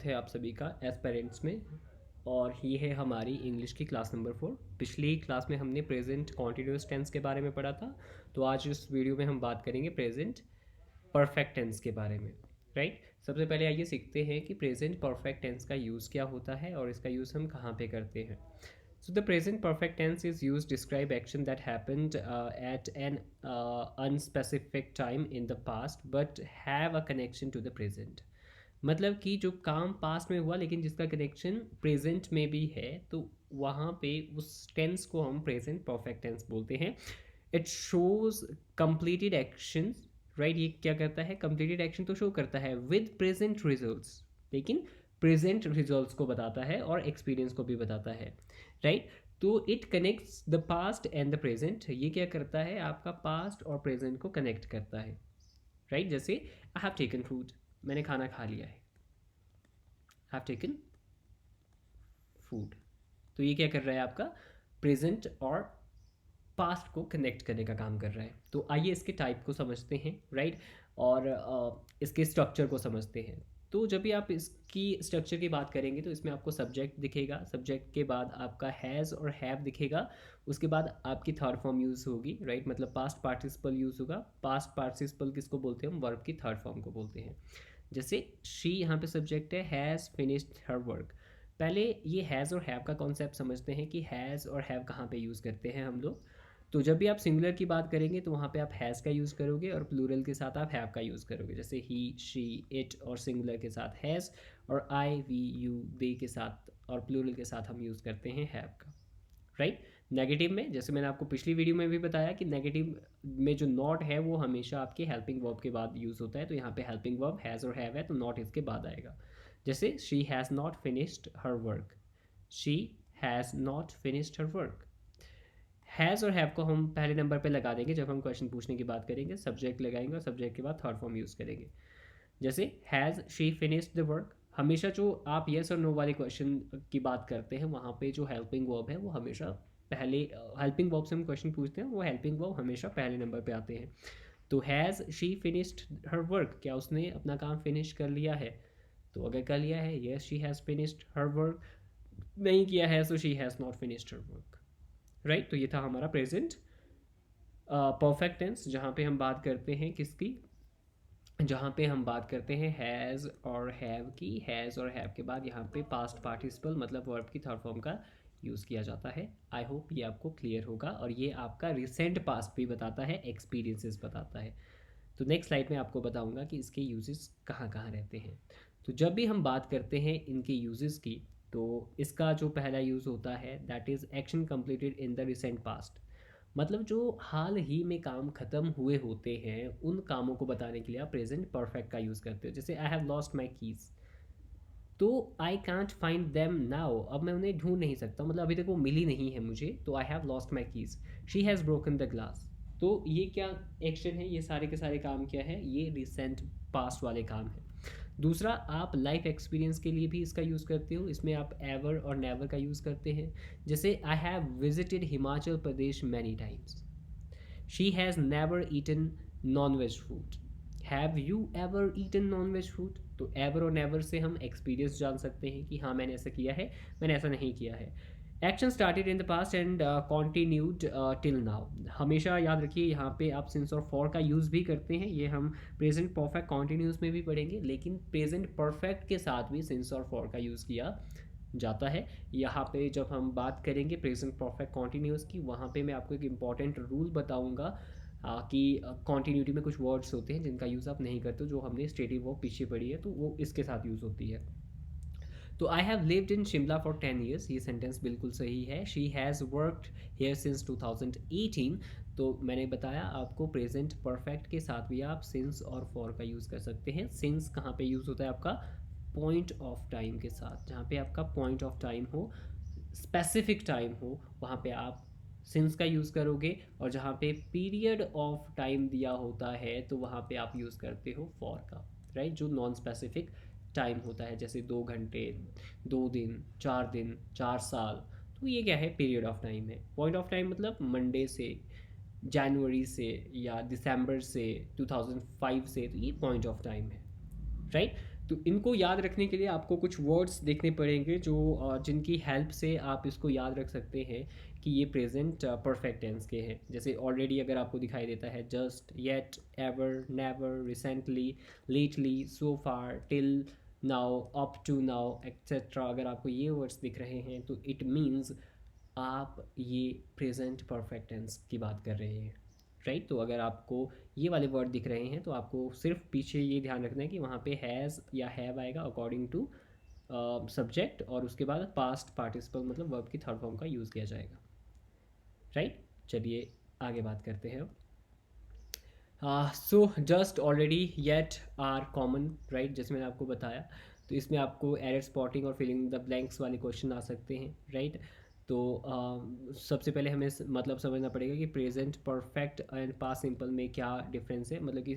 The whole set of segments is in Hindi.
है आप सभी का एज पेरेंट्स में। और ये है हमारी इंग्लिश की क्लास नंबर 4। पिछली क्लास में हमने प्रेजेंट कॉन्टिन्यूस टेंस के बारे में पढ़ा था। तो आज इस वीडियो में हम बात करेंगे प्रेजेंट परफेक्ट टेंस के बारे में। राइट। सबसे पहले आइए सीखते हैं कि प्रेजेंट परफेक्ट टेंस का यूज़ क्या होता है और इसका यूज़ हम कहाँ पे करते हैं। So the present perfect tense is used to describe action that happened at an unspecific time in the past but have a connection to the present। मतलब कि जो काम पास्ट में हुआ लेकिन जिसका कनेक्शन प्रेजेंट में भी है, तो वहाँ पे उस टेंस को हम प्रेजेंट परफेक्ट टेंस बोलते हैं। It shows completed action. Right. ये क्या करता है? कंप्लीटेड एक्शन तो शो करता है विद प्रेजेंट रिजल्ट्स, लेकिन प्रेजेंट रिजल्ट्स को बताता है और एक्सपीरियंस को भी बताता है। राइट। तो it connects the past and the present. ये क्या करता है? आपका पास्ट और प्रेजेंट को कनेक्ट करता है। राइट। जैसे आई हैव टेकन फूड, मैंने खाना खा लिया है। Have taken food. तो ये क्या कर रहा है? आपका प्रेजेंट और पास्ट को कनेक्ट करने का काम कर रहा है। तो आइए इसके टाइप को समझते हैं। राइट। और इसके स्ट्रक्चर को समझते हैं। तो जब भी आप इसकी स्ट्रक्चर की बात करेंगे तो इसमें आपको सब्जेक्ट दिखेगा, सब्जेक्ट के बाद आपका हैज़ और हैव दिखेगा, उसके बाद आपकी थर्ड फॉर्म यूज़ होगी। राइट। मतलब पास्ट पार्टिसिपल यूज़ होगा। पास्ट पार्टिसिपल किसको बोलते हैं? हम वर्ब की थर्ड फॉर्म को बोलते हैं। जैसे शी यहाँ पे सब्जेक्ट है, हैज़ फिनिश्ड हर वर्क। पहले ये हैज़ और हैव का कॉन्सेप्ट समझते हैं कि हैज़ और हैव कहाँ पे यूज़ करते हैं हम लोग। तो जब भी आप सिंगुलर की बात करेंगे तो वहाँ पे आप हैज़ का यूज़ करोगे और प्लूरल के साथ आप हैव का यूज़ करोगे। जैसे ही, शी, इट और सिंगुलर के साथ हैज़, और आई, वी, यू, दे के साथ और प्लूरल के साथ हम यूज़ करते हैं हैव का। राइट। नेगेटिव में जैसे मैंने आपको पिछली वीडियो में भी बताया कि नेगेटिव में जो नॉट है वो हमेशा आपके हेल्पिंग वर्ब के बाद यूज़ होता है। तो यहाँ पे हेल्पिंग वर्ब हैज़ और हैव है, तो नॉट इसके बाद आएगा। जैसे she has not finished her work. She has not finished her work. Has और हैव को हम पहले नंबर पे लगा देंगे जब हम क्वेश्चन पूछने की बात करेंगे। सब्जेक्ट लगाएंगे और सब्जेक्ट के बाद थर्ड फॉर्म यूज़ करेंगे। जैसे has she finished the work. हमेशा जो आप येस और नो वाले क्वेश्चन की बात करते हैं वहाँ पे जो हेल्पिंग वर्ब है वो हमेशा पहले, हेल्पिंग वर्ब से हम क्वेश्चन पूछते हैं वो हेल्पिंग वर्ब हमेशा पहले नंबर पे आते हैं। तो has she finished her work, क्या उसने अपना काम फिनिश कर लिया है? तो अगर कर लिया है, yes she has finished her work. नहीं किया है तो she has not finished her work. Right. तो ये था हमारा प्रेजेंट परफेक्ट टेंस, जहाँ पे हम बात करते हैं किसकी? जहाँ पे हम बात करते हैं हैज़ और हैव की। हैज़ और हैव के बाद यहाँ पे पास्ट पार्टिसिपल मतलब वर्ब की थर्ड फॉर्म का यूज़ किया जाता है। आई होप ये आपको क्लियर होगा और ये आपका रिसेंट पास्ट भी बताता है, एक्सपीरियंसेस बताता है। तो नेक्स्ट स्लाइड में आपको बताऊंगा कि इसके यूजेस कहाँ कहाँ रहते हैं। तो जब भी हम बात करते हैं इनके यूजेस की, तो इसका जो पहला यूज़ होता है that is action completed in the recent past. मतलब जो हाल ही में काम ख़त्म हुए होते हैं उन कामों को बताने के लिए आप प्रेजेंट परफेक्ट का यूज़ करते हो। जैसे I have lost my keys, तो I can't find them now, अब मैं उन्हें ढूंढ नहीं सकता, मतलब अभी तक वो मिली नहीं है मुझे, तो आई have lost my keys. She has broken the glass. तो ये क्या एक्शन है? ये सारे के सारे काम क्या है? ये रिसेंट पास्ट वाले काम है। दूसरा, आप लाइफ एक्सपीरियंस के लिए भी इसका यूज़ करते हो। इसमें आप एवर और नेवर का यूज़ करते हैं। जैसे I have visited Himachal Pradesh many times. She has never eaten non veg food. Have you ever eaten non veg food? तो एवर और नेवर से हम एक्सपीरियंस जान सकते हैं कि हाँ मैंने ऐसा किया है, मैंने ऐसा नहीं किया है। Action started in the past and continued till now. हमेशा याद रखिए यहाँ पे आप सिंस और फॉर का यूज़ भी करते हैं। ये हम प्रेजेंट परफेक्ट कॉन्टीन्यूस में भी पढ़ेंगे, लेकिन प्रेजेंट परफेक्ट के साथ भी सिंस और फॉर का यूज़ किया जाता है। यहाँ पे जब हम बात करेंगे प्रेजेंट परफेक्ट कॉन्टीन्यूस की, वहाँ पे मैं आपको एक इम्पॉर्टेंट रूल बताऊँगा कि कॉन्टीन्यूटी में कुछ वर्ड्स होते हैं जिनका यूज़ आप नहीं करते, जो हमने स्टेटिव वर्ब पीछे पढ़ी है तो वो इसके साथ यूज़ होती है। तो I have lived in Shimla for 10 years, ये सेंटेंस बिल्कुल सही है। She has worked here since 2018। तो मैंने बताया आपको प्रेजेंट परफेक्ट के साथ भी आप सिंस और फॉर का यूज़ कर सकते हैं। सिंस कहाँ पे यूज़ होता है? आपका पॉइंट ऑफ टाइम के साथ, जहाँ पे आपका पॉइंट ऑफ टाइम हो, स्पेसिफिक टाइम हो, वहाँ पे आप सिंस का यूज़ करोगे। और जहाँ पे पीरियड ऑफ टाइम दिया होता है तो वहाँ पे आप यूज़ करते हो फॉर का। राइट। जो नॉन स्पेसिफिक टाइम होता है, जैसे 2 घंटे, 2 दिन, 4 दिन, 4 साल, तो ये क्या है? पीरियड ऑफ टाइम है। पॉइंट ऑफ टाइम मतलब मंडे से, जनवरी से या दिसंबर से, 2005 से, तो ये पॉइंट ऑफ टाइम है। राइट। तो इनको याद रखने के लिए आपको कुछ वर्ड्स देखने पड़ेंगे जो जिनकी हेल्प से आप इसको याद रख सकते हैं कि ये प्रेजेंट परफेक्ट टेंस के हैं। जैसे ऑलरेडी अगर आपको दिखाई देता है just, yet, ever, never, recently, lately, so far, till now, up to now, etcetera, अगर आपको ये वर्ड्स दिख रहे हैं तो इट मीन्स आप ये प्रेजेंट परफेक्ट टेंस की बात कर रहे हैं, राइट। तो अगर आपको ये वाले वर्ड दिख रहे हैं तो आपको सिर्फ पीछे ये ध्यान रखना है कि वहाँ पे हैज़ या हैव आएगा अकॉर्डिंग टू सब्जेक्ट, और उसके बाद पास्ट पार्टिसिपल मतलब वर्ब की थर्ड फॉर्म का यूज़ किया जाएगा, राइट। चलिए आगे बात करते हैं। So just, already, yet are common, right, जैसे मैंने आपको बताया। तो इसमें आपको एरर स्पॉटिंग और फिलिंग द ब्लैंक्स वाले क्वेश्चन आ सकते हैं, राइट। तो सबसे पहले हमें मतलब समझना पड़ेगा कि present perfect and past simple में क्या डिफरेंस है, मतलब कि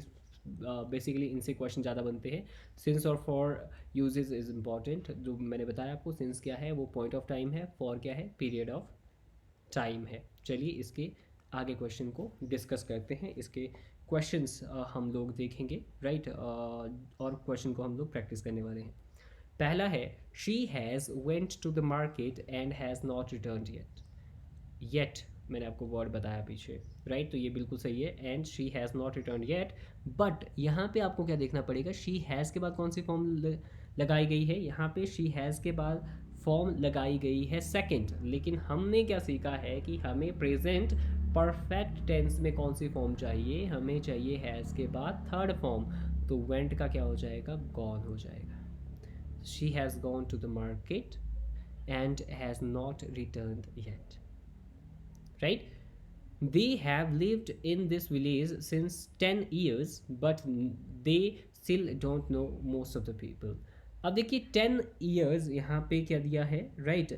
बेसिकली इनसे क्वेश्चन ज़्यादा बनते हैं। सिंस और फॉर यूजेस इज़ इम्पॉर्टेंट, जो मैंने बताया आपको, सिंस क्या है वो पॉइंट ऑफ टाइम है, फॉर क्या है पीरियड ऑफ टाइम है। चलिए इसके आगे क्वेश्चन को डिस्कस करते हैं, इसके क्वेश्चंस हम लोग देखेंगे, राइट। और क्वेश्चन को हम लोग प्रैक्टिस करने वाले हैं। पहला है, she has went to the market and has not return yet. Yet मैंने आपको वर्ड बताया पीछे, राइट, तो ये बिल्कुल सही है। And she has not return yet, but यहाँ पे आपको क्या देखना पड़ेगा, शी हैज़ के बाद कौन सी फॉर्म लगाई गई है, यहाँ पे शी हैज़ के बाद फॉर्म लगाई गई है सेकंड। लेकिन हमने क्या सीखा है कि हमें प्रेजेंट परफेक्ट टेंस में कौन सी फॉर्म चाहिए, हमें चाहिए हैज़ के बाद थर्ड फॉर्म। तो वेंट का क्या हो जाएगा, गॉन हो जाएगा। She has gone to the market and has not returned yet, right? They have lived in this village since 10 years but they still don't know most of the people. अब देखिए 10 years यहाँ पे क्या दिया है, right?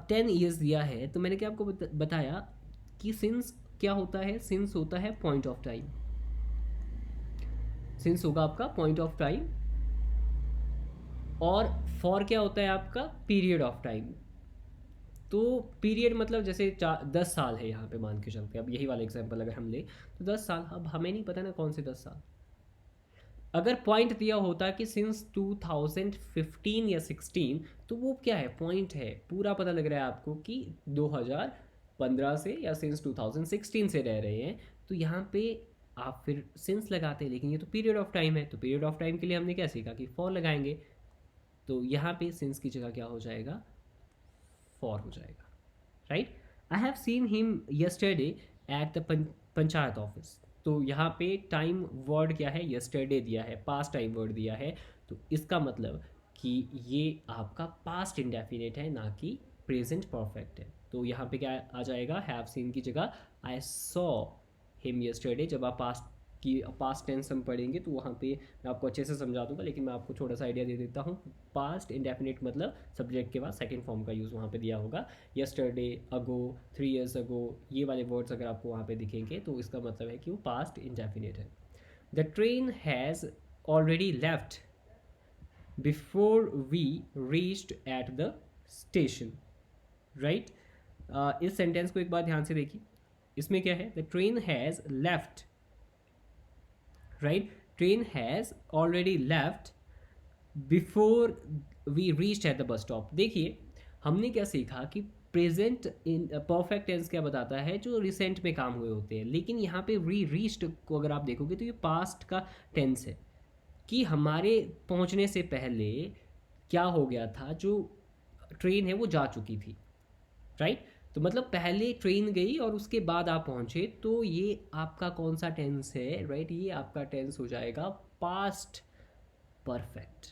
10 years दिया है, तो मैंने क्या आपको बताया कि since क्या होता है, since होता है point of time, since होगा आपका point of time, और फॉर क्या होता है आपका पीरियड ऑफ टाइम। तो पीरियड मतलब जैसे 10 साल है यहाँ पे मान के चलते हैं, अब यही वाला एग्जांपल अगर हम ले तो 10 साल, अब हमें नहीं पता ना कौन से 10 साल। अगर पॉइंट दिया होता कि सिंस 2015 या 16, तो वो क्या है, पॉइंट है, पूरा पता लग रहा है आपको कि 2015 से या सिंस 2016 से रह रहे हैं। तो यहाँ पे आप फिर सिंस लगाते हैं, लेकिन ये तो पीरियड ऑफ टाइम है, तो पीरियड ऑफ टाइम के लिए हमने क्या सीखा कि फॉर लगाएंगे। तो यहाँ पे सिंस की जगह क्या हो जाएगा, फॉर हो जाएगा, right. I have seen him yesterday at the panchayat office. तो यहाँ पे टाइम वर्ड क्या है, यस्टरडे दिया है, पास्ट टाइम वर्ड दिया है, तो इसका मतलब कि ये आपका पास्ट इंडेफिनेट है, ना कि प्रेजेंट परफेक्ट है। तो यहाँ पे क्या आ जाएगा, हैव सीन की जगह आई सॉ हिम यस्टरडे। जब आप पास्ट टेंस हम पढ़ेंगे तो वहाँ पे मैं आपको अच्छे से समझा दूंगा, लेकिन मैं आपको थोड़ा सा आइडिया दे देता हूँ। पास्ट इंडेफिनिट मतलब सब्जेक्ट के बाद सेकंड फॉर्म का यूज़ वहाँ पे दिया होगा। यस्टरडे, अगो, 3 years अगो, ये वाले वर्ड्स अगर आपको वहाँ पे दिखेंगे तो इसका मतलब है कि वो पास्ट इंडेफिनिट है। The train has already left before we reached at the station, right. इस सेंटेंस को एक बार ध्यान से देखिए, इसमें क्या है, the train has left, right, train has already left before we reached at the bus stop। देखिए हमने क्या सीखा कि प्रेजेंट इन परफेक्ट टेंस क्या बताता है, जो रिसेंट में काम हुए होते हैं, लेकिन यहाँ पे रीच्ड को अगर आप देखोगे तो ये पास्ट का टेंस है, कि हमारे पहुँचने से पहले क्या हो गया था, जो ट्रेन है वो जा चुकी थी, राइट। तो मतलब पहले ट्रेन गई और उसके बाद आप पहुंचे, तो ये आपका कौन सा टेंस है, राइट, ये आपका टेंस हो जाएगा पास्ट परफेक्ट।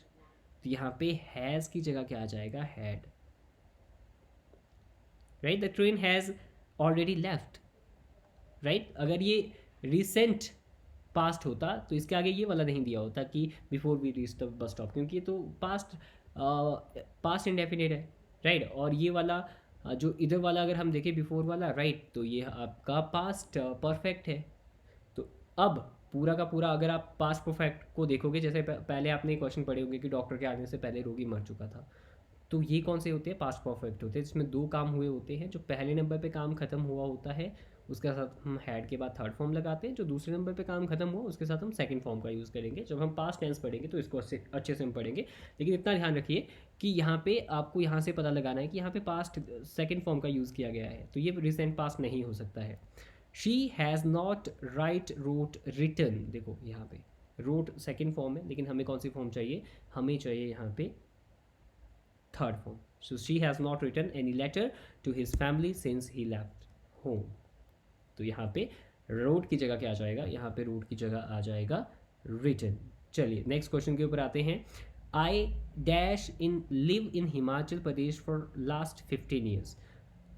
तो यहाँ पे हैज़ की जगह क्या आ जाएगा, had, right. The train has already left, right. अगर ये रिसेंट पास्ट होता तो इसके आगे ये वाला नहीं दिया होता कि before we reach the bus stop, क्योंकि ये तो पास्ट इंडेफिनिट है, राइट। और ये वाला जो इधर वाला अगर हम देखें बिफोर वाला, राइट, तो ये आपका पास्ट परफेक्ट है। तो अब पूरा का पूरा अगर आप पास्ट परफेक्ट को देखोगे, जैसे पहले आपने क्वेश्चन पढ़े होंगे कि डॉक्टर के आने से पहले रोगी मर चुका था, तो ये कौन से होते हैं, पास्ट परफेक्ट होते हैं, जिसमें 2 काम हुए होते हैं। जो पहले नंबर पे काम खत्म हुआ होता है उसके साथ हम हैड के बाद थर्ड फॉर्म लगाते हैं, जो दूसरे नंबर पे काम खत्म हुआ उसके साथ हम सेकंड फॉर्म का यूज़ करेंगे। जब हम पास्ट टेंस पढ़ेंगे तो इसको अच्छे से हम पढ़ेंगे, लेकिन इतना ध्यान रखिए कि यहाँ पे आपको यहाँ से पता लगाना है कि यहाँ पे पास्ट सेकंड फॉर्म का यूज़ किया गया है, तो ये रिसेंट पास्ट नहीं हो सकता है। She has not write wrote written, देखो यहाँ पे रोट सेकंड फॉर्म है, लेकिन हमें कौन सी फॉर्म चाहिए, हमें चाहिए यहाँ पे third form. So she has not written any letter to his family since he left home. तो यहाँ पे रोट की जगह क्या आ जाएगा, यहाँ पे रोट की जगह आ जाएगा रिटन। चलिए नेक्स्ट क्वेश्चन के ऊपर आते हैं। I dash in live in Himachal Pradesh for last 15 years.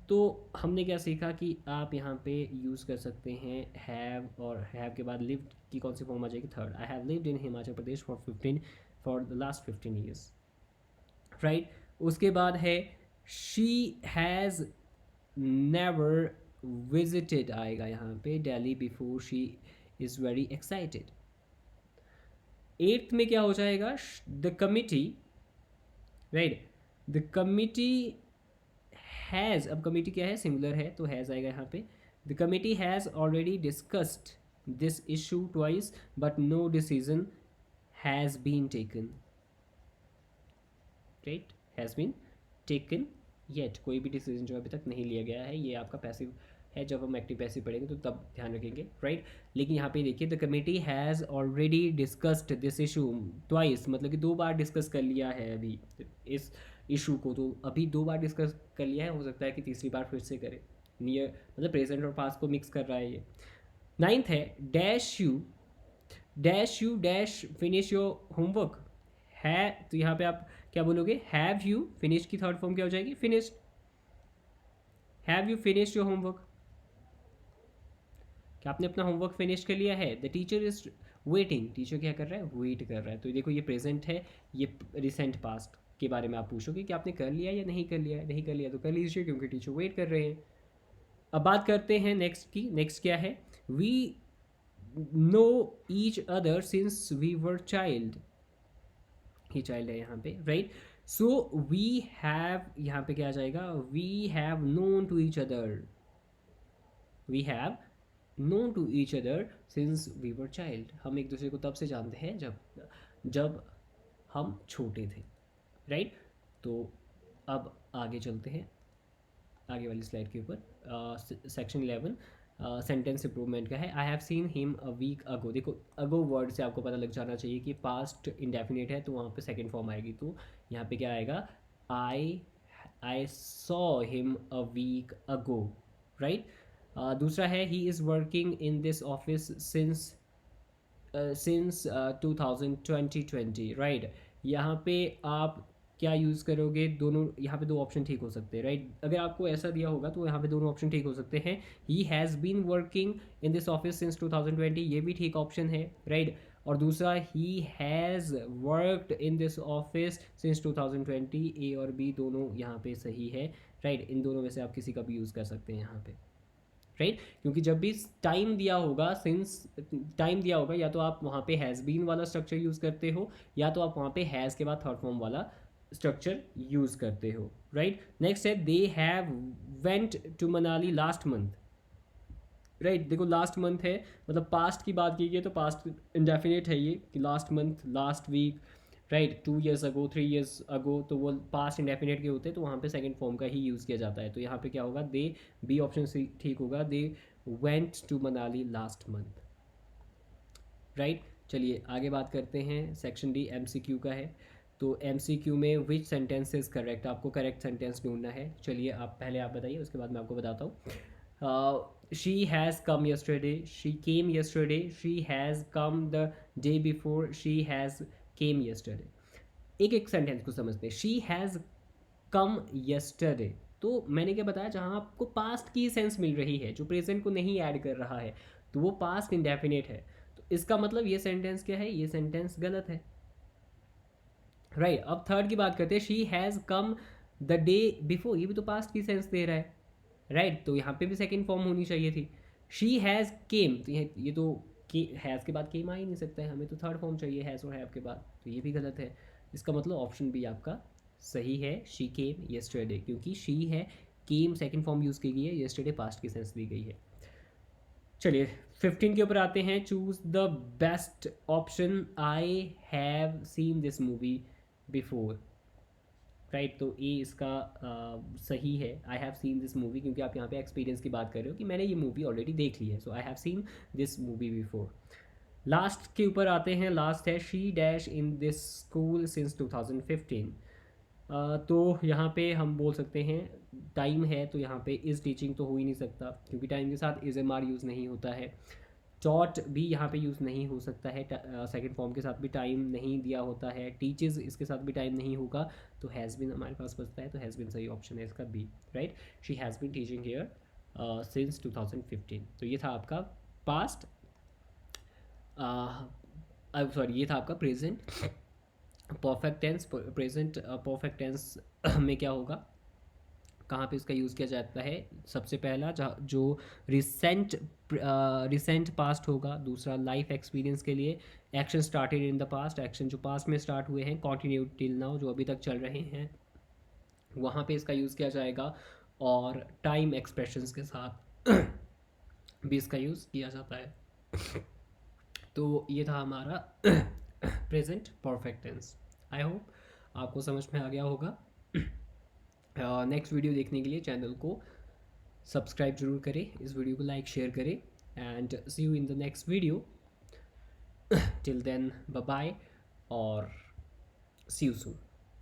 तो हमने क्या सीखा कि आप यहाँ पे यूज़ कर सकते हैं हैव, और हैव के बाद लिव्ड की कौन सी फॉर्म आ जाएगी, third. I have lived in Himachal Pradesh for the last 15 years, right. उसके बाद है शी हैज़ नेवर विजिटेड आएगा यहाँ पे Delhi before she is very excited. Eighth में क्या हो जाएगा, the committee, right, the committee has, अब कमिटी क्या है, सिंगुलर है तो हैज़ आएगा यहाँ पे। The committee has already discussed this issue twice but no decision has been taken, right, has been taken yet, कोई भी डिसीजन जो अभी तक नहीं लिया गया है। ये आपका पैसिव है, जब हम एक्टिव पैसिव पढ़ेंगे तो तब ध्यान रखेंगे, राइट। लेकिन यहाँ पे देखिए the committee has already discussed this issue twice, मतलब कि 2 बार डिस्कस कर लिया है अभी इस इशू को, तो अभी 2 बार डिस्कस कर लिया है, हो सकता है कि तीसरी बार फिर से करे। नियर मतलब प्रेजेंट और पास्ट को मिक्स कर रहा है ये। नाइन्थ है dash you dash finish your homework है, तो यहाँ पे आप क्या बोलोगे, हैव यू, फिनिश की थर्ड फॉर्म क्या हो जाएगी, finished. Have you finished your homework, क्या आपने अपना होमवर्क फिनिश कर लिया है। The teacher is waiting, teacher क्या कर रहा है, वेट कर रहा है। तो देखो ये प्रेजेंट है, ये रिसेंट पास्ट के बारे में आप पूछोगे कि आपने कर लिया या नहीं कर लिया है। नहीं कर लिया तो कर लीजिए, क्योंकि टीचर वेट कर रहे हैं। अब बात करते हैं नेक्स्ट की। नेक्स्ट क्या है, we know each other since we were child, ही चाइल्ड है यहाँ पे, राइट। सो वी हैव, यहाँ पे क्या आ जाएगा, we have known to each other, we have known to each other since we were child, हम एक दूसरे को तब से जानते हैं जब हम छोटे थे, राइट। तो अब आगे चलते हैं, आगे वाली स्लाइड के ऊपर। सेक्शन 11 सेंटेंस इंप्रूवमेंट का है। I have seen him a week ago, देखो अगो वर्ड से आपको पता लग जाना चाहिए कि पास्ट इंडेफिनिट है, तो वहाँ पे सेकेंड फॉर्म आएगी। तो यहाँ पे क्या आएगा, I saw him a week ago, right. दूसरा है he is working in this office since 2020, right. यहाँ पे आप क्या यूज़ करोगे, दोनों यहाँ पे 2 ऑप्शन ठीक हो सकते हैं, राइट। अगर आपको ऐसा दिया होगा तो यहाँ पे दोनों ऑप्शन ठीक हो सकते हैं। He has been working in this office since 2020, ये भी ठीक ऑप्शन है, राइट। और दूसरा he has worked in this office since 2020, A और बी दोनों यहाँ पे सही है, राइट। इन दोनों में से आप किसी का भी यूज़ कर सकते हैं यहाँ पे, राइट। क्योंकि जब भी टाइम दिया होगा, सिंस टाइम दिया होगा, या तो आप वहाँ पे हैज़ बीन वाला स्ट्रक्चर यूज़ करते हो, या तो आप वहाँ पे हैज़ के बाद थर्ड फॉर्म वाला स्ट्रक्चर यूज़ करते हो, राइट। नेक्स्ट है they have went to Manali last month, right. देखो लास्ट मंथ है, मतलब पास्ट की बात की गई है, तो पास्ट इंडेफिनिट है ये, कि last month, last week, right, 2 years ago, 3 years ago, तो वो पास्ट इंडेफिनिट के होते हैं, तो वहाँ पे सेकंड फॉर्म का ही यूज़ किया जाता है। तो यहाँ पे क्या होगा, दे, बी ऑप्शन से ठीक होगा, they went to Manali last month, right. चलिए आगे बात करते हैं। सेक्शन डी MCQ का है। तो MCQ में विच सेंटेंस इज करेक्ट, आपको करेक्ट सेंटेंस ढूंढना है। चलिए आप पहले आप बताइए, उसके बाद मैं आपको बताता हूँ। She has come yesterday, she came yesterday, she has come the day before, she has came yesterday। एक एक सेंटेंस को समझते हैं। शी हैज़ कम yesterday, तो मैंने क्या बताया, जहाँ आपको पास्ट की सेंस मिल रही है, जो प्रेजेंट को नहीं ऐड कर रहा है, तो वो पास्ट इंडेफिनिट है। तो इसका मतलब ये सेंटेंस क्या है, ये सेंटेंस गलत है, राइट। अब थर्ड की बात करते हैं। She has come the day before, ये भी तो पास्ट की सेंस दे रहा है, राइट। तो यहाँ पे भी सेकेंड फॉर्म होनी चाहिए थी। शी हैज़ केम, तो ये तो हैज़ के बाद केम आ ही नहीं सकता है, हमें तो थर्ड फॉर्म चाहिए हैज़ और हैव के बाद, तो ये भी गलत है। इसका मतलब ऑप्शन बी आपका सही है, शी केम yesterday, क्योंकि शी है, केम सेकेंड फॉर्म यूज़ की गई है, yesterday पास्ट की सेंस दी गई है। चलिए 15 के ऊपर आते हैं। Choose the best option, I have seen this movie before. Right, तो ये इसका सही है, I have seen this movie, क्योंकि आप यहाँ पे एक्सपीरियंस की बात कर रहे हो कि मैंने ये मूवी ऑलरेडी देख ली है। So I have seen this movie before. Last के ऊपर आते हैं। लास्ट है she dash in this school since 2015। तो यहाँ पे हम बोल सकते हैं टाइम है, तो यहाँ पे इज़ टीचिंग तो हो ही नहीं सकता, क्योंकि टाइम के साथ इज़ एम आर यूज़ नहीं होता है। टॉट भी यहाँ पे यूज़ नहीं हो सकता है, सेकंड फॉर्म के साथ भी टाइम नहीं दिया होता है। टीचेस इसके साथ भी टाइम नहीं होगा, तो हैज़ बिन हमारे पास बचता है, तो हैज़ बिन सही ऑप्शन है इसका B. Right, she has been teaching here since 2015। तो ये था आपका पास्ट, सॉरी ये था आपका present perfect tense. Present perfect tense में क्या होगा, कहाँ पे इसका यूज़ किया जाता है? सबसे पहला जो रिसेंट पास्ट होगा। दूसरा लाइफ एक्सपीरियंस के लिए, action started in the past, action जो पास्ट में स्टार्ट हुए हैं, कंटिन्यू टिल नाउ जो अभी तक चल रहे हैं, वहाँ पे इसका यूज़ किया जाएगा। और टाइम एक्सप्रेशंस के साथ भी इसका यूज़ किया जाता है। तो ये था हमारा present perfect tense. I hope आपको समझ में आ गया होगा। नेक्स्ट वीडियो देखने के लिए चैनल को सब्सक्राइब जरूर करें, इस वीडियो को लाइक शेयर करें, and see you in the next video. Till then bye bye और सी यू सून।